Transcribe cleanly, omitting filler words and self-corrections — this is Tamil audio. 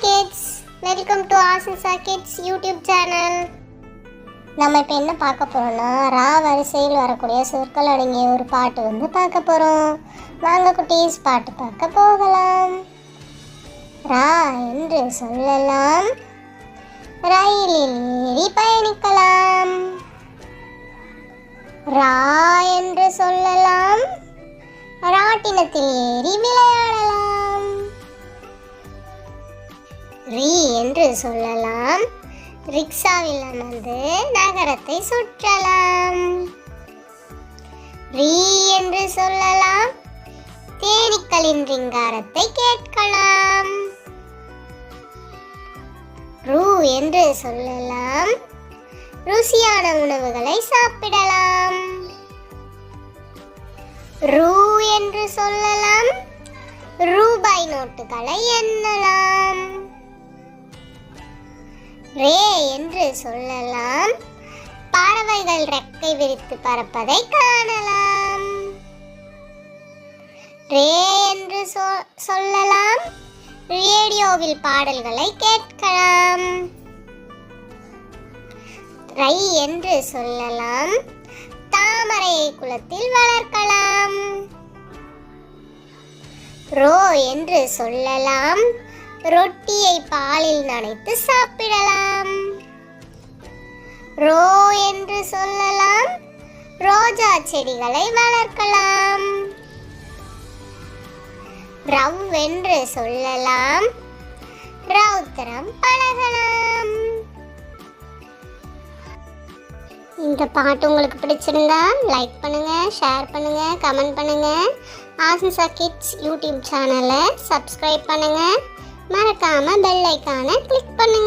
kids, welcome to Asinsa Kids YouTube channel. நம்ம இப்போ என்ன பார்க்க போறோம்னா ரா வரிசையில் வரக்கூடிய சொற்கள் அடங்கிய ஒரு பாட்டு பார்க்க போறோம். வாங்க குட்டீஸ் பாட்டு பார்க்க போகலாம். ரா என்று சொல்லலாம், ரயிலில் ஏறி பயணிக்கலாம். ரா என்று சொல்லலாம், ராட்டினத்தில் ஏறி விளையாடலாம். ரீ என்று சொல்லலாம், ரிக்ஷாவில் அமர்ந்து நகரத்தை சுற்றலாம். ரீ என்று சொல்லலாம், தேனீக்களின் ரிங்காரத்தை கேட்கலாம். ரூ என்று சொல்லலாம், ருசியான உணவுகளை சாப்பிடலாம். ரூ என்று சொல்லலாம், ரூபாய் நோட்டுகளை எண்ணலாம். ரே என்று சொல்லலாம், பறவைகள் ரெக்கை விரித்து பறப்பதை காணலாம். ரே என்று சொல்லலாம், ரேடியோவில் பாடல்களை கேட்கலாம். ரை என்று சொல்லலாம், தாமரையை குளத்தில் வளர்க்கலாம். ரோ என்று சொல்லலாம், ரொட்டியை பாலில் நனைத்து சாப்பிடலாம். ரோ என்று சொல்லலாம், ரோஜா செடிகளை வளர்க்கலாம். ரவ் என்று சொல்லலாம், ரௌத்திரம் பழகலாம். இந்த பாட்டு உங்களுக்கு பிடிச்சிருந்தா லைக் பண்ணுங்க, ஷேர் பண்ணுங்க, கமெண்ட் பண்ணுங்க. ஆசின்சா கிட்ஸ் யூடியூப் சேனலை சப்ஸ்கிரைப் பண்ணுங்க. மறக்காம பெல் ஐகானை கிளிக் பண்ணுங்க.